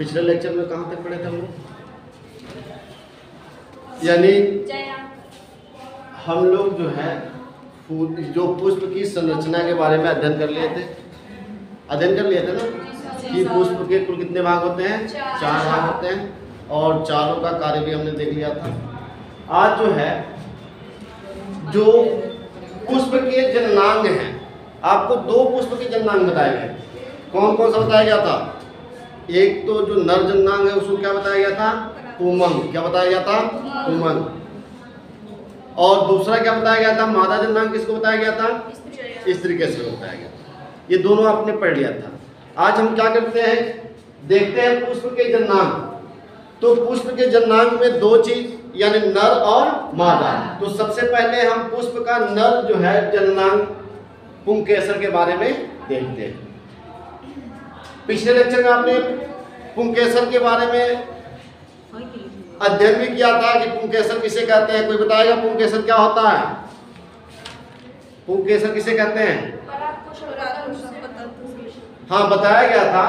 पिछले लेक्चर में कहाँ तक पढ़े थे हम लोग? यानी हम लोग जो है जो पुष्प की संरचना के बारे में अध्ययन कर लिए थे ना कि पुष्प के कुल कितने भाग होते हैं? 4 भाग होते हैं और चारों का कार्य भी हमने देख लिया था। आज जो है जो पुष्प के जननांग हैं, आपको 2 पुष्प के जननांग बताए गए। कौन कौन सा बताया गया था? एक तो जो नर जननांग है उसको क्या बताया गया था? पुंमंग। क्या बताया गया था? पुंमंग। और दूसरा क्या बताया गया था? मादा जननांग। किसको बताया गया था? इस तरीके से बताया गया था। ये दोनों आपने पढ़ लिया था। आज हम क्या करते हैं, देखते हैं पुष्प के जननांग। तो पुष्प के जननांग में 2 चीज यानी नर और मादा। तो सबसे पहले हम पुष्प का नर जो है जननांग पुंकेसर के बारे में देखते हैं। पिछले लेक्चर में आपने पुंकेसर के बारे में अध्ययन भी किया था कि पुंकेसर किसे कहते हैं। कोई बताएगा पुंकेसर क्या होता है? पुंकेसर किसे कहते हैं? हाँ, बताया गया था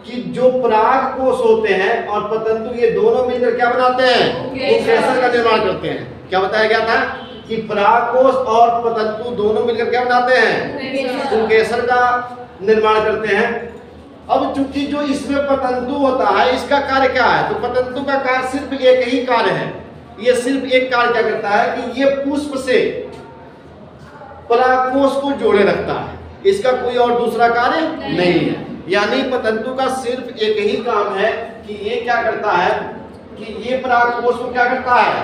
कि जो पराग कोष होते हैं और पतंतु ये दोनों मिलकर क्या बनाते हैं? पुंकेसर का निर्माण करते हैं। क्या बताया गया था कि पराग कोष और पतंतु दोनों मिलकर क्या बनाते हैं? पुंकेसर का निर्माण करते हैं। अब चूंकि जो इसमें पतंतु होता है इसका कार्य क्या है? तो पतंतु का कार्य सिर्फ एक ही कार्य है। ये सिर्फ एक कार्य क्या करता है कि ये पुष्प से परागकोष को जोड़े रखता है। इसका कोई और दूसरा कार्य नहीं है। यानी पतंतु का सिर्फ एक ही काम है कि ये क्या करता है कि ये परागकोष को क्या करता है?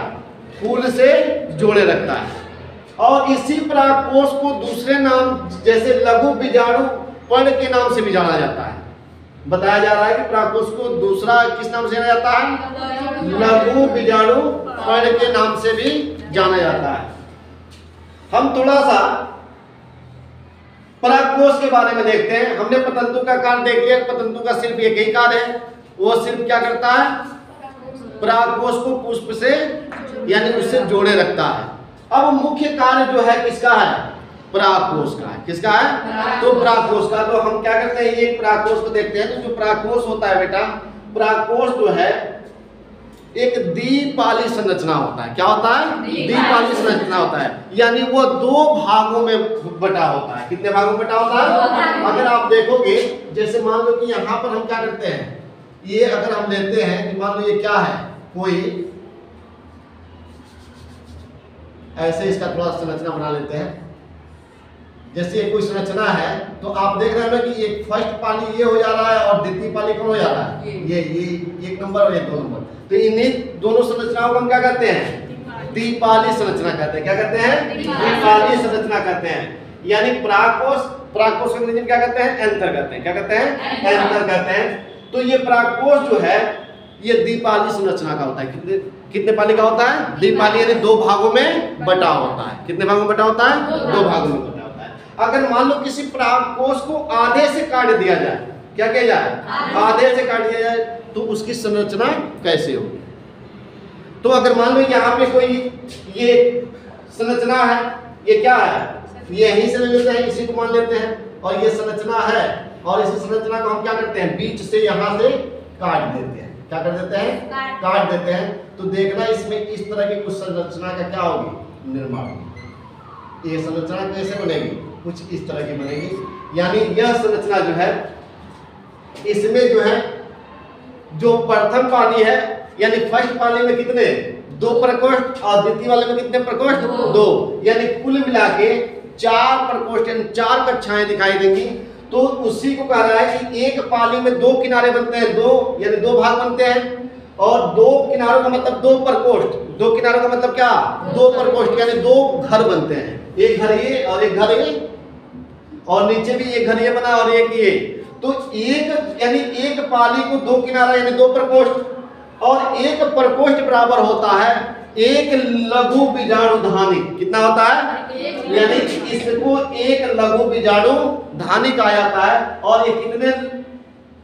फूल से जोड़े रखता है। और इसी परागकोष को दूसरे नाम जैसे लघु बीजाणु पर्ण के नाम से भी जाना जाता है। बताया जा रहा है कि परागकोष को दूसरा किस नाम से जाना जाता है? लघु बीजाणु पर्ण के नाम से भी जाना जाता है। हम थोड़ा सा परागकोष के बारे में देखते हैं। हमने पतंतु का कार्य देख लिया। पतंतु का सिर्फ एक ही कार्य है, वो सिर्फ क्या करता है? परागकोष को पुष्प से यानी उससे जोड़े रखता है। अब मुख्य कार्य जो है किसका है? परागकोष का है। किसका है? तो परागकोष का। तो हम क्या करते हैं, ये परागकोष को देखते हैं। तो जो परागकोष होता है बेटा, परागकोष जो है एक द्विपाली संरचना होता है। क्या होता है? द्विपाली संरचना होता है। यानी वो 2 भागों में बटा होता है। कितने भागों में बटा होता है? अगर आप देखोगे, जैसे मान लो कि यहाँ पर हम क्या करते हैं, ये अगर हम लेते हैं कि मान लो ये क्या है, कोई ऐसे इसका थोड़ा संरचना बना लेते हैं। जैसे ये कोई संरचना है तो आप देख रहे हो ना कि एक फर्स्ट पाली ये हो जा रहा है और द्वितीय पाली कौन हो जा रहा है? ये 1 नंबर और ये 2 नंबर। तो इन्हीं दोनों संरचनाओं को हम क्या कहते हैं? द्विपाली संरचना कहते हैं। क्या कहते हैं? द्विपाली संरचना कहते हैं। यानी परागकोष अंग्रेजी में क्या कहते हैं? एंथर कहते हैं। क्या कहते हैं? एंथर कहते हैं। तो ये परागकोष जो है ये द्विपाली संरचना का होता है। कितने पाली का होता है? द्विपाली, यानी 2 भागों में बटा होता है। कितने भागों में बटा होता है? 2 भागों में बटा होता है। अगर मान लो किसी परागकोष को आधे से काट दिया जाए, क्या किया जाए? आधे से काट दिया जाए, तो उसकी संरचना कैसे होगी? तो अगर मान लो यहाँ पे कोई ये संरचना है, ये क्या है? ये यहीं से ले लेते हैं, इसी को मान लेते हैं, और ये संरचना है और इस संरचना को हम क्या करते हैं? बीच से यहाँ से काट देते हैं। क्या कर देते हैं? काट देते हैं। तो देखना इसमें इस तरह की कुछ संरचना का क्या होगी? निर्माण होगी। ये संरचना कैसे बनेगी? कुछ इस तरह की बनेगी। यानी यह संरचना जो है, इसमें जो है जो प्रथम पाली है, यानी फर्स्ट पाली में कितने? 2 प्रकोष्ठ और द्वितीय वाले में कितने प्रकोष्ठ? 2। यानी कुल मिला के 4 प्रकोष्ठ यानी 4 कक्षाएं दिखाई देंगी। तो उसी को कह रहा है कि एक पाली में 2 किनारे बनते हैं, 2 यानी 2 भाग बनते हैं। और 2 किनारों का मतलब 2 प्रकोष्ठ। 2 किनारों का मतलब क्या? 2 प्रकोष्ठ यानी 2 घर बनते हैं। एक घर ये और एक घर ये, और नीचे भी एक घर ये बना और एक ये। तो एक यानी एक पाली को 2 किनारा यानी 2 प्रकोष्ठ, और एक प्रकोष्ठ बराबर होता है एक लघु बीजाणु धानी। कितना होता है? यानी इसको एक लघु बीजाणु धानी कहा जाता है। और ये कितने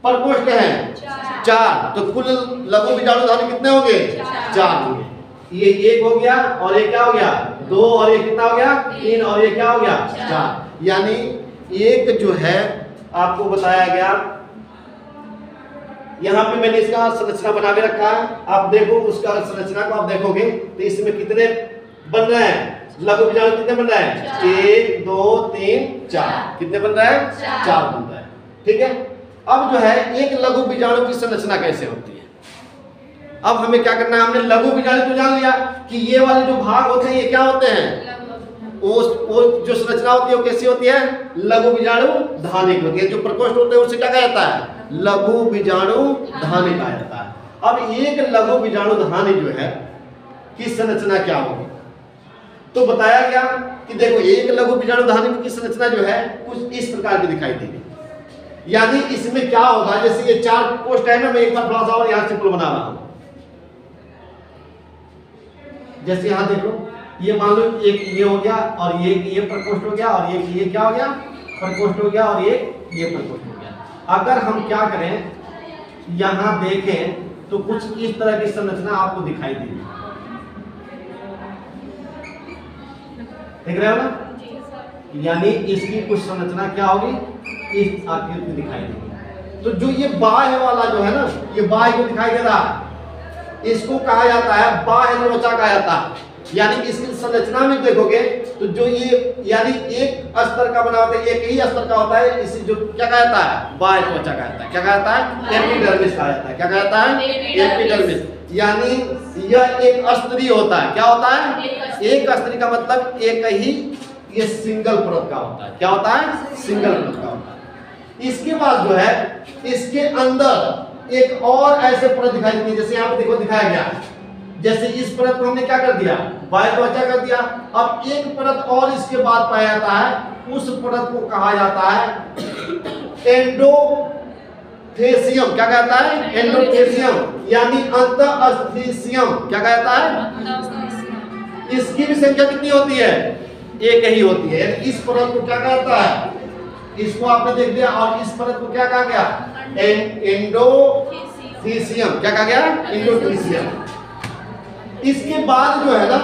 प्रकोष्ठ हैं? 4। तो कुल लघु बीजाणु धानी कितने होंगे? 4 होंगे। ये 1 हो गया और ये क्या हो गया? 2, और ये कितना हो गया? 3, और ये क्या हो गया? 4। यानी एक जो है आपको बताया गया यहाँ पे मैंने इसका संरचना बना के रखा है, आप देखो उसका संरचना को आप देखोगे तो इसमें कितने बन रहे हैं लघु बीजाणु, कितने बन रहे हैं 1 2 3 4, कितने बन रहे हैं 4 बन रहे हैं। ठीक है, अब जो है एक लघु बीजाणु की संरचना कैसे होती है, अब हमें क्या करना है, हमने लघु बीजाणु तो जान लिया कि ये वाले जो भाग होते हैं ये क्या होते हैं, वो जो संरचना होती है वो कैसी होती है, लघु बीजाणु धानी होती है। जो प्रकोष्ठ होते हैं उसे क्या कहा जाता है, लघु बीजाणु धानी कहा जाता है। अब एक लघु बीजाणु धानी जो है की संरचना क्या होगी, तो बताया गया कि देखो एक लघु बीजाणु धानी की संरचना जो है कुछ इस प्रकार की दिखाई देगी। यानी इसमें क्या होगा, जैसे ये 4 कोष्ठ है ना, मैं एक बार थोड़ा सा और यहाँ सिंपल बना रहा हूं। जैसे यहाँ देखो, ये मान लो एक ये हो गया और ये प्रकोष्ठ हो गया और ये क्या हो गया, प्रकोष्ठ हो गया और ये प्रकोष्ठ हो गया। अगर हम क्या करें, यहाँ देखें तो कुछ इस तरह की संरचना आपको दिखाई देगी, देख रहे हो ना, यानी इसकी कुछ संरचना क्या होगी, इस आकृति में दिखाई देगी। तो जो ये बाह्य वाला जो है ना, ये बाह्य को दिखाई दे रहा है, इसको कहा जाता है बाह्य त्वचा कहा जाता है। यानी इसकी संरचना में देखोगे तो जो ये यानी एक स्तर का बना होता है, एक ही स्तर का होता है, इसी जो क्या कहा जाता है, बाह्य त्वचा कहा जाता है। क्या कहा जाता है, एपिडर्मिस कहा जाता है। क्या कहा जाता है, एपिडर्मिस। यानी यह एक स्तरीय होता है। क्या होता है, एक स्तरीय का मतलब एक ही, ये सिंगल परत का होता है। क्या होता है, सिंगल परत का होता है। इसके बाद जो है इसके अंदर एक और ऐसे परत दिखाई देती है, जैसे यहाँ पे देखो दिखाया गया, जैसे इस परत को हमने क्या कर दिया, बाह्य त्वचा कर दिया। अब एक परत और इसके बाद पाया जाता है, उस परत को कहा जाता है एंडोथेसियम। क्या कहता है, एंडोथेसियम, यानी अंतःस्थीसियम। क्या कहता है, इसकी भी संख्या कितनी होती है, एक ही होती है। इस परत को क्या कहता है, इसको आपने देख दिया, और इस परत को क्या कहा गया, एंडोथीसियम। क्या कहा गया, एंडोथीसियम। इसके बाद जो है ना,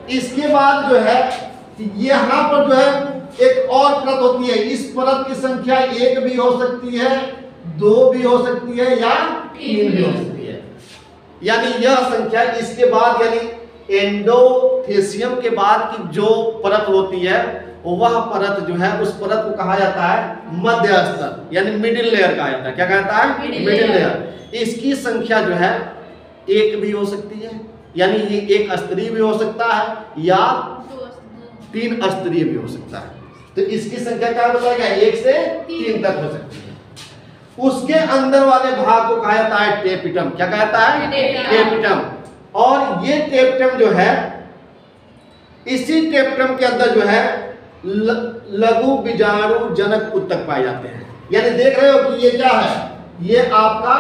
इसके बाद जो है यहाँ पर जो है एक और परत होती है। इस परत की संख्या 1 भी हो सकती है, 2 भी हो सकती है, या 3 भी हो सकती है। यानी यह संख्या इसके बाद, यानी एंडोथेसियम के बाद की जो परत होती है वह परत जो है, उस परत को कहा जाता है मध्य स्तर, यानी मिडिल लेयर कहा जाता है। क्या कहता है, मिडिल लेयर। इसकी संख्या जो है 1 भी हो सकती है, यानी ये एक स्तरीय भी हो सकता है, या 3 स्तरीय भी हो सकता है। तो इसकी संख्या क्या बताया गया, 1 से 3 तक हो सकती है। उसके अंदर वाले भाग को कहा जाता है टेपिटम। क्या कहता है, टेपिटम। और ये टेपिटम जो है, इसी टेपिटम के अंदर जो है लघु बीजाणु जनक उत्तक पाए जाते हैं। यानी देख रहे हो कि ये क्या है, ये आपका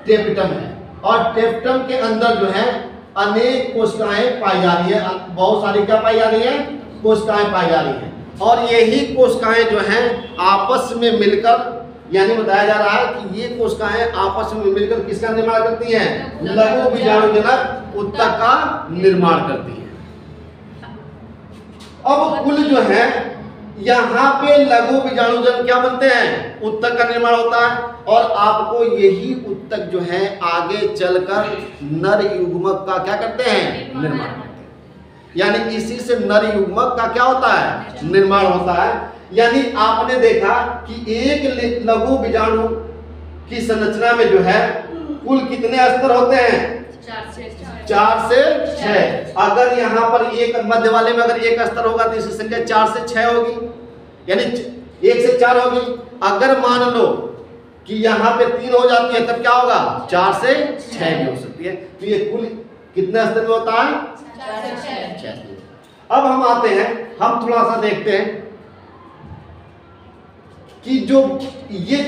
टेपिटम है, और टेपिटम के अंदर जो है अनेक कोशिकाएं पाई जा रही है। बहुत सारी क्या पाई जा रही है, कोशिकाएं पाई जा रही हैं। और यही कोशिकाएं जो हैं आपस में मिलकर, यानी बताया जा रहा है कि ये कोशिकाएं आपस में मिलकर किसका निर्माण करती हैं, लघु बीजाणु जनक उत्तक का निर्माण करती हैं। अब कुल जो है यहाँ पे लघु बीजाणुजन क्या बनते हैं, उत्तक का निर्माण होता है। और आपको यही उत्तक जो है आगे चलकर नर युग्मक का क्या करते हैं, निर्माण करते हैं। यानी इसी से नर युग्मक का क्या होता है, निर्माण होता है। यानी आपने देखा कि एक लघु बीजाणु की संरचना में जो है कुल कितने स्तर होते हैं, 4 से 6। अगर यहाँ पर एक मध्य वाले में अगर एक स्तर होगा तो इसकी संख्या 4 से 6 होगी, यानी 1 से 4 होगी। अगर मान लो कि यहाँ पे 3 हो जाती है तब क्या होगा, 4 से 6 भी हो सकती है। तो ये कुल कितने स्तर में होता है, 4 से 6। अब हम आते हैं, हम थोड़ा सा देखते हैं कि जो ये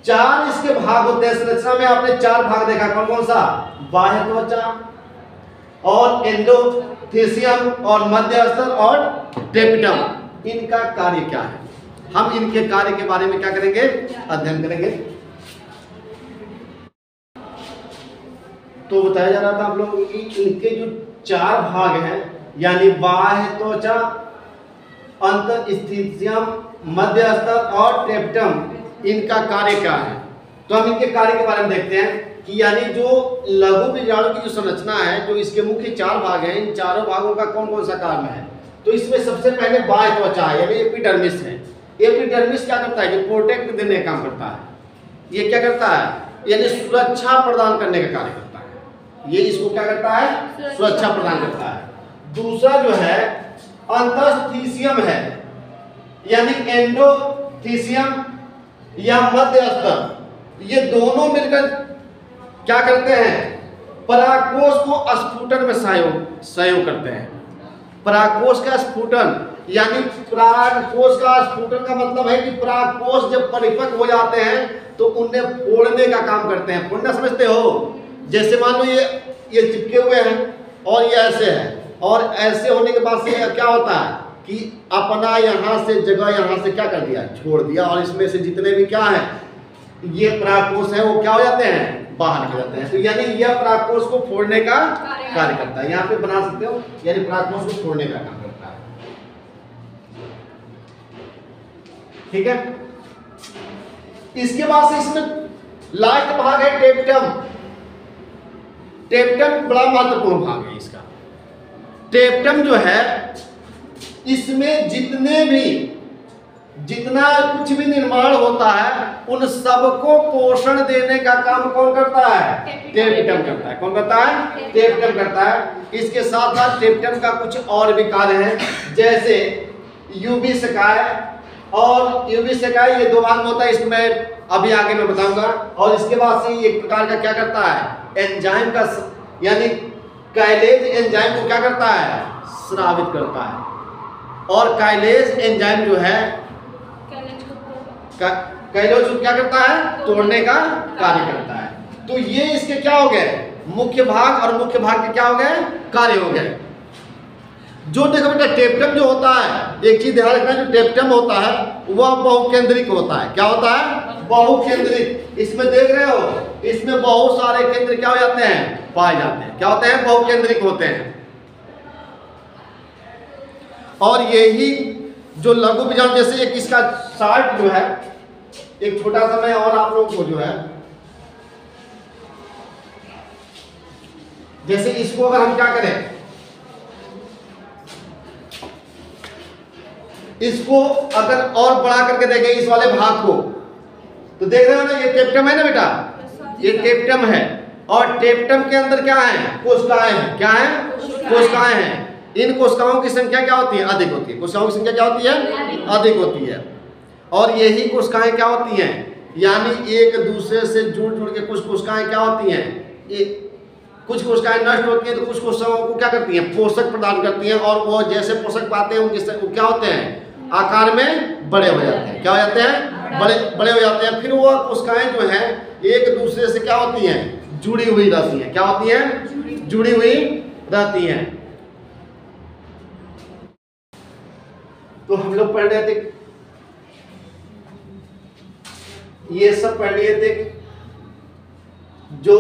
4 इसके भाग होते हैं संरचना में। आपने 4 भाग देखा, कौन कौन सा, बाह्य त्वचा और एंडोथेसियम और मध्य स्तर और टेपिटम। इनका कार्य क्या है, हम इनके कार्य के बारे में क्या करेंगे, अध्ययन करेंगे। तो बताया जा रहा था आप लोगों की इनके जो 4 भाग हैं, यानी बाह्य त्वचा, अंतःस्थीसियम, मध्य स्तर और टेपिटम, इनका कार्य क्या है। तो हम इनके कार्य के बारे में देखते हैं कि यानी जो लघु बीजाणु की जो संरचना है, जो इसके मुख्य 4 भाग हैं, इन चारों भागों का कौन कौन सा काम है। तो इसमें सबसे पहले बाह्य त्वचा है यानी एपिडर्मिस है। एपिडर्मिस क्या करता है, जो प्रोटेक्ट देने का काम करता है। ये क्या करता है, यानी सुरक्षा प्रदान करने का कार्य करता है। ये इसको क्या करता है, सुरक्षा प्रदान करता है। दूसरा जो है अंतःस्थीशियम है, यानी एंडोथीशियम या मध्यस्तर, ये दोनों मिलकर क्या करते हैं, परागकोश को स्फुटन में सहयोग करते हैं। परागकोश का स्फुटन यानी परागकोश का स्फुटन का मतलब है कि परागकोश जब परिपक्व हो जाते हैं तो उन्हें फोड़ने का काम करते हैं। फोड़ना समझते हो, जैसे मान लो ये चिपके हुए हैं और ये ऐसे है, और ऐसे होने के बाद से क्या होता है कि अपना यहाँ से जगह यहाँ से क्या कर दिया, छोड़ दिया, और इसमें से जितने भी क्या है ये परागकोश है वो क्या हो जाते हैं, बाहर निकल जाते हैं। तो यानी यह परागकोश को फोड़ने का कार्य करता है। यहाँ पे बना सकते हो, यानी परागकोश को फोड़ने का काम करता है। ठीक है, इसके बाद से इसमें लास्ट भाग है टेप्टम। टेप्टम बड़ा महत्वपूर्ण भाग है इसका। टेप्टम जो है इसमें जितना कुछ भी निर्माण होता है उन सबको पोषण देने का काम कौन करता है, टेप्टम करता है। कौन करता है, टेप्टम करता है। इसके साथ साथ टेप्टम का कुछ और भी कार्य है, जैसे यूवी सेकाय और यूवी सेकाय, ये 2 भाग में होता है, इसमें अभी आगे मैं बताऊंगा। और इसके बाद से एक प्रकार का क्या करता है, एंजाइम का, यानी काइलेज एंजाइम को क्या करता है, स्रावित करता है। और काइलेज एंजाइम जो है काइलेज को क्या करता है, तोड़ने का कार्य करता है। तो ये इसके क्या हो गए, मुख्य भाग, और मुख्य भाग के क्या हो गए, कार्य हो गए। जो देखो बेटा टेप्टम जो होता है, एक चीज ध्यान रखना, जो टेप्टम होता है वह बहुकेंद्रिक होता है। क्या होता है, बहुकेंद्रिक। इसमें देख रहे हो, इसमें बहुत सारे केंद्र क्या हो जाते हैं, पाए जाते हैं। क्या होते हैं, बहुकेंद्रिक होते हैं। और यही जो लघु बीजाणु, जैसे एक इसका चार्ट जो है, एक छोटा सा मैं और आप लोगों को जो है, जैसे इसको अगर हम क्या करें, इसको अगर और बड़ा करके देखें इस वाले भाग को, तो देख रहे हो ना, ये टेप्टम है ना बेटा, ये टेप्टम है। और टेप्टम के अंदर क्या है, कोशिकाएं हैं। क्या है, कोशिकाएं हैं। इन कोशिकाओं की संख्या क्या होती है, अधिक होती है। कोशिकाओं की संख्या क्या होती है, अधिक होती है। और यही कोशिकाएं क्या होती हैं, यानी एक दूसरे से जुड़ के कुछ कोशिकाएं क्या होती हैं, कुछ कोशिकाएं नष्ट होती हैं, तो कुछ कोशिकाओं को क्या करती हैं, पोषक प्रदान करती हैं। और वो जैसे पोषक पाते हैं उनके क्या होते हैं, आकार में बड़े हो जाते हैं। क्या हो जाते हैं, बड़े हो जाते हैं। फिर वो कोशिकाएं जो हैं एक दूसरे से क्या होती हैं, जुड़ी हुई रहती हैं। क्या होती हैं, जुड़ी हुई रहती हैं। तो हम लोग पढ़ रहे थे, ये सब पढ़ लिए थे, जो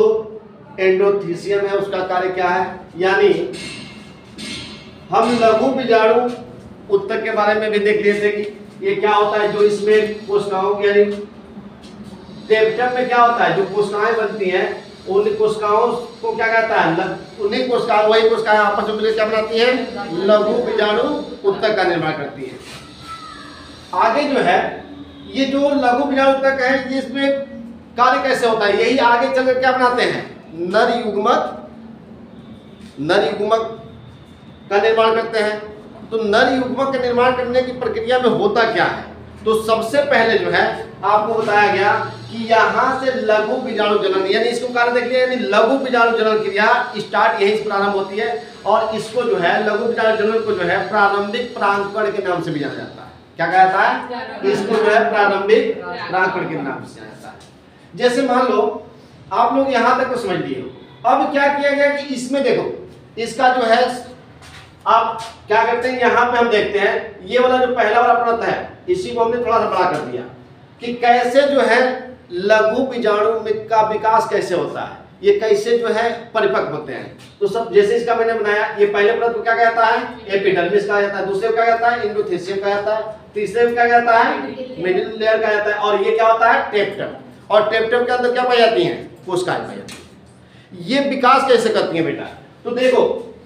एंडोथीशियम है उसका कार्य क्या है। यानी हम लघु बीजाणु उत्तक के बारे में भी देख लिए थे कि ये क्या होता है, जो इसमें कोशिकाओं की, यानी टेप्टम में क्या होता है, जो कोशिकाएं बनती हैं उन कोशिकाओं को क्या कहता है, उन्हीं कोशिकाएं, वही कोशिकाएं आपस में मिलकर क्या बनाती हैं, लघु बीजाणु उत्तक का निर्माण करती है। आगे जो है ये जो लघु बीजाणु उत्तक है, ये इसमें कार्य कैसे होता है, यही आगे चलकर क्या बनाते हैं, नर युग्मक का निर्माण करते हैं। तो नर युग्मक का निर्माण करने की प्रक्रिया में होता क्या है, तो सबसे पहले जो है आपको बताया गया कि यहाँ से लघु बीजाणु जनन, यानी इसको कार्य देख लिया, यानी लघु बीजाणु जनन क्रिया स्टार्ट यहीं से प्रारंभ होती है। और इसको जो है लघु बीजाणु जनन को जो है प्रारंभिक परागकण के नाम से भी जाना जाता है। क्या कहा जाता है, इसको जो है प्रारंभिक परागकण के नाम से जाना जाता है। जैसे मान लो आप लोग यहाँ तक तो समझ लिए, अब क्या किया गया कि इसमें देखो, इसका जो है आप क्या करते हैं, यहाँ पे हम देखते हैं ये वाला जो पहला वाला परत है, इसी को हमने थोड़ा सा बड़ा कर दिया कि कैसे जो है लघु बीजाणु का विकास कैसे होता है, ये कैसे जो है परिपक्व होते हैं। तो सब जैसे इसका मैंने बनाया, ये पहले परत को क्या कहता है, एपिडर्मिस कहा जाता है, दूसरे को क्या कहता है, एंडोथीशियम कहा जाता है, तीसरे को क्या कहता है, मिडिल लेयर कहा जाता है, और ये क्या होता है, टेप्टम। और टेप्टम के अंदर क्या पाई जाती हैं? कोशिकाएं पाई जाती हैं। ये विकास कैसे करती हैं बेटा? तो देखो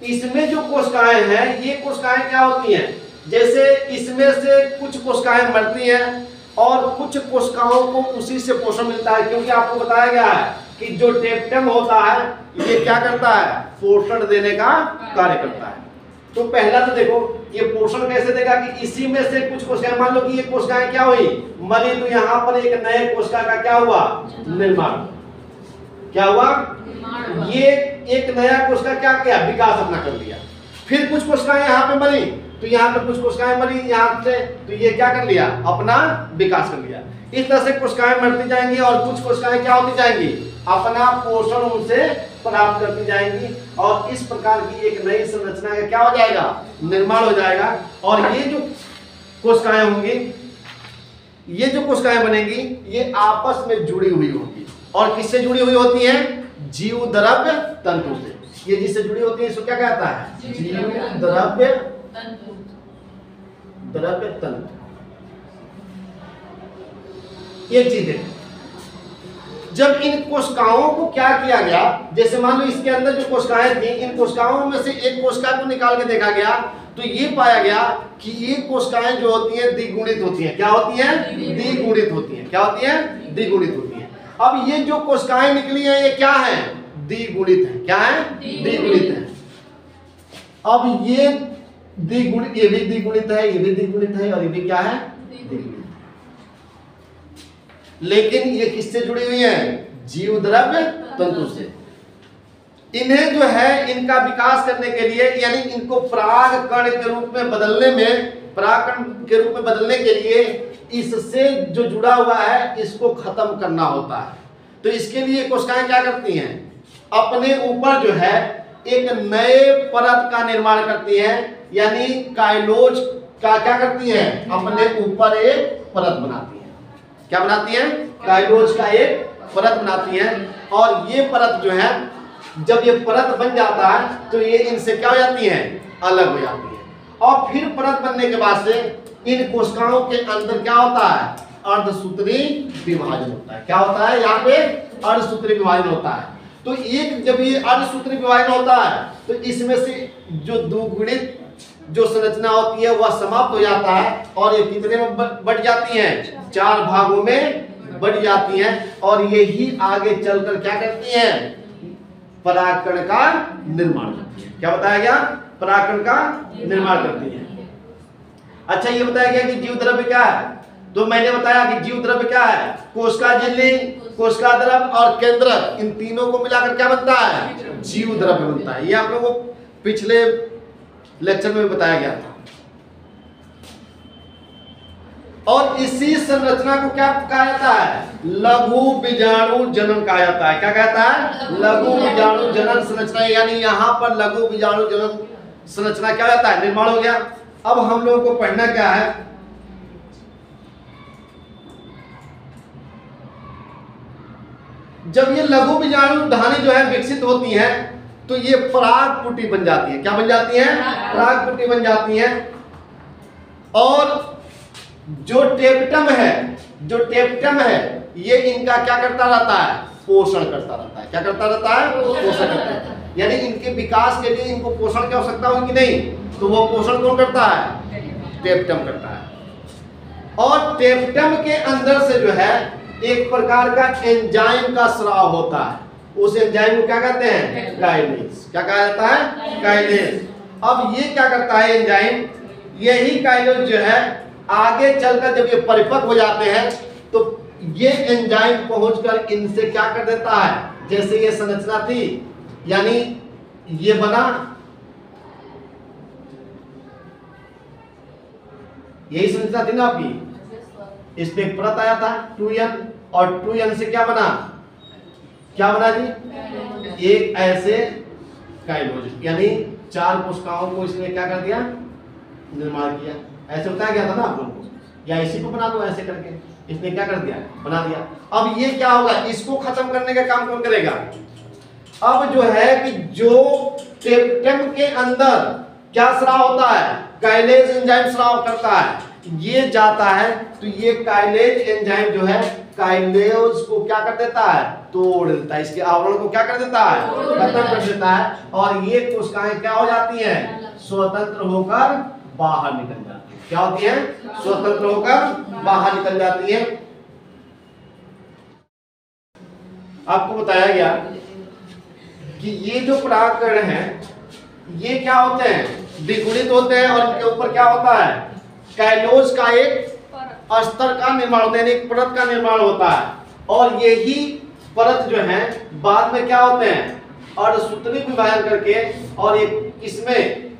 इसमें जो कोशिकाएं हैं, ये कोशिकाएं क्या होती हैं, जैसे इसमें से कुछ कोशिकाएं मरती हैं और कुछ कोशिकाओं को उसी से पोषण मिलता है, क्योंकि आपको बताया गया है कि जो टेप्टम होता है ये क्या करता है? पोषण देने का कार्य करता है। तो पहला तो देखो ये पोषण कैसे देगा कि इसी में से कुछ कोशिकाएं, मान लो कि ये कोशिकाएं क्या हुई, मरी, तो यहाँ पर एक नए कोशिका का क्या हुआ? निर्माण। क्या हुआ? ये एक नया कोशिका क्या किया? विकास अपना कर लिया। फिर कुछ कोशिकाएं यहाँ पे मरी, तो यहाँ पे कुछ कोशिकाएं मरी यहाँ से, तो ये क्या कर लिया? अपना विकास कर लिया। इस तरह से कोशिकाएं मरती जाएंगी और कुछ कोशिकाएं क्या होती जाएंगी? अपना पोषण उनसे प्राप्त करती जाएंगी और इस प्रकार की एक नई संरचना का क्या हो जाएगा? निर्माण हो जाएगा। और ये जो कोशिकाएं होंगी, ये जो कोशिकाएं बनेंगी, ये आपस में जुड़ी हुई होंगी। और किससे जुड़ी हुई होती हैं? जीव द्रव्य तंतु से। ये जिससे जुड़ी होती है इसको क्या कहता है? जीव द्रव्य तंतु। एक चीज है, जब इन कोशिकाओं को क्या किया गया, जैसे मान लो इसके अंदर जो कोशिकाएं थी, इन कोशिकाओं में से एक कोशिका को निकाल के देखा गया, तो ये पाया गया कि ये कोशिकाएं जो होती हैं द्विगुणित होती हैं। क्या होती हैं? द्विगुणित होती हैं। क्या होती हैं? द्विगुणित होती हैं। अब ये जो कोशिकाएं निकली हैं ये क्या है? द्विगुणित है। क्या है? द्विगुणित है। अब ये द्विगुणित, ये भी द्विगुणित है, ये भी द्विगुणित है और ये भी क्या है? द्विगुणित। लेकिन ये किससे जुड़ी हुई है? जीव द्रव्य तंतु से। इन्हें जो है इनका विकास करने के लिए, यानी इनको पराग कण के रूप में बदलने में, पराग कण के रूप में बदलने के लिए इससे जो जुड़ा हुआ है इसको खत्म करना होता है। तो इसके लिए कोशिकाएं क्या करती हैं? अपने ऊपर जो है एक नए परत का निर्माण करती हैं, यानी काइलोज का क्या करती हैं? अपने ऊपर एक परत बनाती हैं। क्या बनाती हैं? काइलोज का एक परत बनाती हैं। और ये परत जो है, जब ये परत बन जाता है तो ये इनसे क्या हो जाती है? अलग हो जाती है। और फिर परत बनने के बाद से इन कोशिकाओं के अंदर क्या होता है? अर्धसूत्री विभाजन होता है। क्या होता है? यहाँ पे अर्धसूत्री विभाजन होता है। तो एक जब ये अर्धसूत्री विभाजन होता है तो इसमें से जो द्विगुणित जो संरचना होती है वह समाप्त हो जाता है और ये कितने में बढ़ जाती हैं? 4 भागों में बढ़ जाती हैं। और यही आगे चलकर क्या करती हैं? परागकण का निर्माण करती है। क्या बताया गया? परागकण का निर्माण करती है। अच्छा, ये बताया गया कि जीव द्रव्य क्या है? तो मैंने बताया कि जीव द्रव्य क्या है? कोशिका झिल्ली, कोशिका द्रव्य और केंद्रक, इन तीनों को मिलाकर क्या बनता है? जीव द्रव्य बनता है। ये आप लोगों को पिछले लेक्चर में बताया गया था। और इसी संरचना को क्या कहा जाता है? लघु बीजाणु जनन कहा जाता है। क्या कहता है? लघु बीजाणु जनन संरचना। यानी यहाँ पर लघु बीजाणु जनन संरचना क्या जाता है? निर्माण हो गया। अब हम लोगों को पढ़ना क्या है? जब ये लघु बीजाणु धानी जो है विकसित होती है तो ये पराग पुटी बन जाती है। क्या बन जाती है? पराग पुटी बन जाती है। और जो टेप्टम है ये इनका क्या करता रहता है? पोषण करता रहता है। क्या करता रहता है? पोषण करता है। यानी इनके विकास के लिए इनको पोषण की आवश्यकता होगी कि नहीं? तो वो पोषण कौन करता है? टेप्टम करता है। और टेप्टम के अंदर से जो है एक प्रकार का एंजाइम का स्राव होता है। उस एंजाइम को क्या कहते हैं? काइनेज। क्या कहा जाता है? काइनेज। अब ये क्या करता है एंजाइम? यही काइनेज जो है आगे चलकर जब ये परिपक्व हो जाते हैं तो ये एंजाइम पहुंचकर इनसे क्या कर देता है? जैसे ये संरचना थी, यानी ये बना, यही संरचना थी ना आपकी, इस पे एक परत आया था 2n, और 2n से क्या बना? क्या बना जी? एक ऐसे काइलोज, यानी 4 कोशिकाओं को इसने क्या कर दिया? निर्माण किया। ऐसे बताया गया था ना आप लोगों को, या इसी को बना दो ऐसे करके, इसने क्या कर दिया? बना दिया। अब ये क्या होगा? इसको खत्म करने का काम कौन करेगा? अब जो है कि जो टेप्टम के अंदर क्या स्राव होता है? काइनेज एंजाइम स्राव करता है। ये जाता है तो ये काइनेज एंजाइम जो है काइनेज को क्या कर देता है, तोड़ देता है, इसके आवरण को क्या कर देता है, खत्म कर देता है, और ये कोशिकाएं क्या हो जाती हैं, स्वतंत्र होकर बाहर निकल जाती है। क्या होती है, स्वतंत्र होकर बाहर निकल जाती है। आपको बताया गया कि ये जो परागकण है ये क्या होते हैं, द्विगुणित होते हैं, और इनके ऊपर क्या होता है, काइलोज का एक अस्तर का निर्माण होता है, एक परत का निर्माण होता है, और यही परत जो है बाद में क्या होते हैं, अर्धसूत्री विभाजन करके, और एक इसमें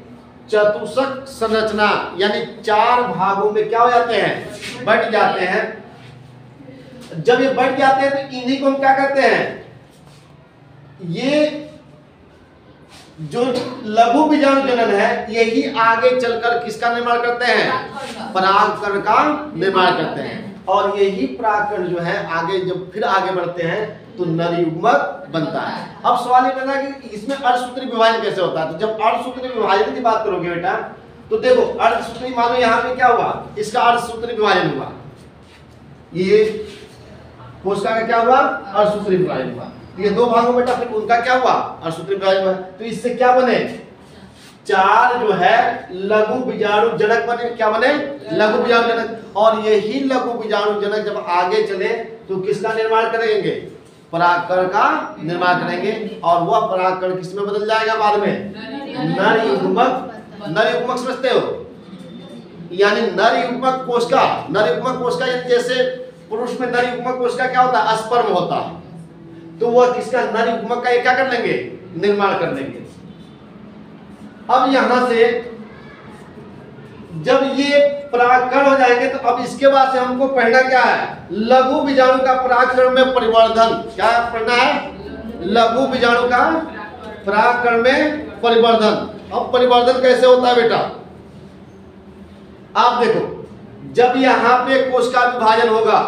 चतुष्क संरचना यानी 4 भागों में क्या हो जाते हैं, बट जाते हैं। जब ये बढ़ जाते हैं तो इन्हीं को हम क्या कहते हैं, ये जो लघु बीजाणु जनन है यही आगे चलकर किसका निर्माण करते हैं, परागकण का निर्माण करते हैं, और यही परागकण जो है आगे जब फिर आगे बढ़ते हैं तो नर युग्मक बनता है। अब सवाल ये पैदा कि इसमें अर्धसूत्री विभाजन कैसे होता है, तो जब अर्धसूत्री विभाजन की बात करोगे बेटा तो देखो अर्धसूत्री, मान लो यहाँ पे क्या हुआ, इसका अर्धसूत्री विभाजन हुआ, ये कोशिका का क्या हुआ, अर्धसूत्री विभाजन हुआ, ये 2 भागों बेटा, फिर उनका क्या हुआ, अर्धसूत्री विभाजन हुआ, तो इससे क्या बने, 4 जो है लघु बीजाणु जनक बने। क्या बने, लघु बीजाणु जनक, और यही लघु बीजाणु जनक जब आगे चले तो किसका निर्माण करेंगे, परागकण का निर्माण करेंगे, और वह परागकण किसमें बदल जाएगा बाद में, नर युग्मक। नर युग्मक समझते हो, यानी नर युग्मक कोशिका, नर युग्मक कोशिका जैसे पुरुष में नर युग्मक कोशिका क्या होता है, स्पर्म होता है, तो वह किसका, नर युग्मक का क्या कर लेंगे, निर्माण कर लेंगे। अब यहां से जब ये परागकण हो जाएंगे तो अब इसके बाद से हमको पढ़ना क्या है, लघु बीजाणु का परागकण में परिवर्धन। क्या पढ़ना है, लघु बीजाणु का परागकण में परिवर्धन। अब परिवर्धन कैसे होता है बेटा, आप देखो, जब यहाँ पे कोशिका विभाजन होगा,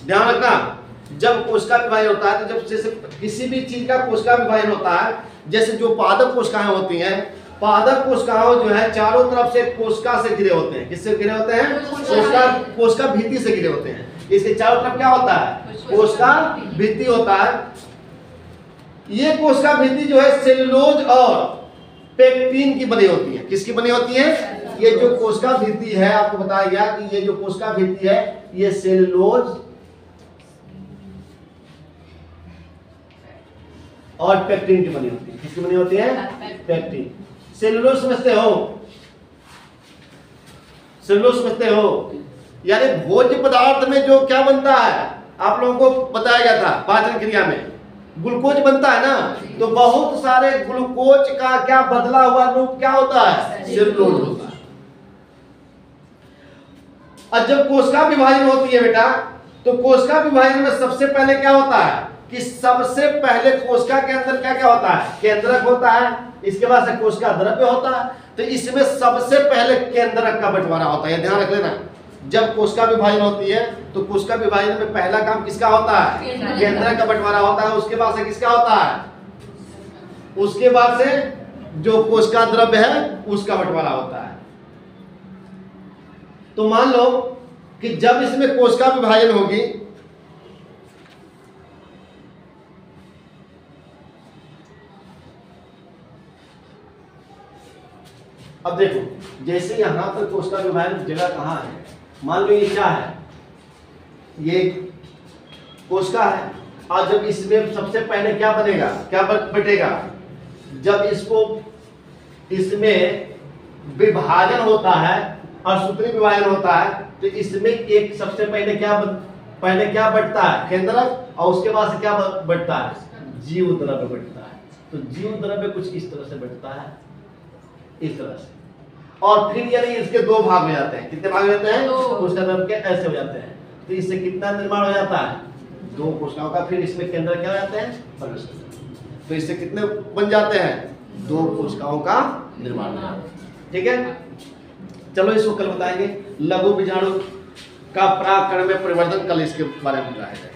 ध्यान रखना, जब कोशिका विभाजन होता है तो जब जैसे किसी भी चीज का कोशिका विभाजन होता है, जैसे जो पादप कोशिकाएं होती हैं, पादप कोशिकाओं जो है चारों तरफ से कोशिका से घिरे होते हैं। किससे घिरे होते हैं, कोशिका भित्ति से घिरे होते हैं। इसके चारों तरफ क्या होता है, कोशिका भित्ति होता है। ये कोशिका भित्ति जो है सेलुलोज और पेक्टिन की बनी होती है। किसकी बनी होती है, ये जो कोशिका भित्ति है, आपको बताया गया कि ये जो कोशिका भित्ति है ये सेलुलोज और पेक्टिन की बनी होती है। किसकी बनी होती है, पेक्टिन। सेलुलोज समझते हो, सेलुलोज समझते हो, यानी भोज्य पदार्थ में जो क्या बनता है, आप लोगों को बताया गया था पाचन क्रिया में ग्लूकोज बनता है ना, तो बहुत सारे ग्लूकोज का क्या बदला हुआ रूप क्या होता है, सेलुलोज होता है। और जब कोशिका विभाजन होती है बेटा, तो कोशिका विभाजन में सबसे पहले क्या होता है कि सबसे पहले कोशिका के अंदर क्या क्या होता है, केंद्रक होता है, इसके बाद से कोशिका द्रव्य होता है। तो इसमें सबसे पहले केंद्रक का बंटवारा होता है, ध्यान रख लेना। जब कोशिका विभाजन होती है तो कोशिका विभाजन में पहला काम किसका होता है, केंद्रक का बंटवारा होता है। उसके बाद से किसका होता है, उसके बाद से जो कोशिका द्रव्य है उसका बंटवारा होता है। तो मान लो कि जब इसमें कोशिका विभाजन होगी, अब देखो जैसे यहां पर कोशिका विभाजन जगह कहां है, मान लो ये क्या है, ये कोशिका है, और जब इसमें सबसे पहले क्या बनेगा, क्या बटेगा, जब इसको इसमें विभाजन होता है और सूत्री विभाजन होता है, तो इसमें एक सबसे पहले क्या बढ़ता है, केंद्रक, और उसके बाद से क्या बढ़ता है, जीव द्रव्य बढ़ता है। तो जीव द्रव्य कुछ इस तरह से बढ़ता है, इस तरह से, और फिर यानी इसके 2 भाग हो जाते हैं। कितने भाग हो जाते हैं, कोशिका द्रव्य के ऐसे हो जाते हैं। तो इससे कितना निर्माण हो जाता है, 2 कोशिकाओं का। फिर इसमें केंद्र क्या हो जाते हैं, प्रवेश करते हैं। तो इससे कितने बन जाते हैं, 2 कोशिकाओं का निर्माण हो जाता है। ठीक है, चलो इसको कल बताएंगे। लघु बीजाणु का परागकण में परिवर्तन, कल इसके बारे में बताएंगे।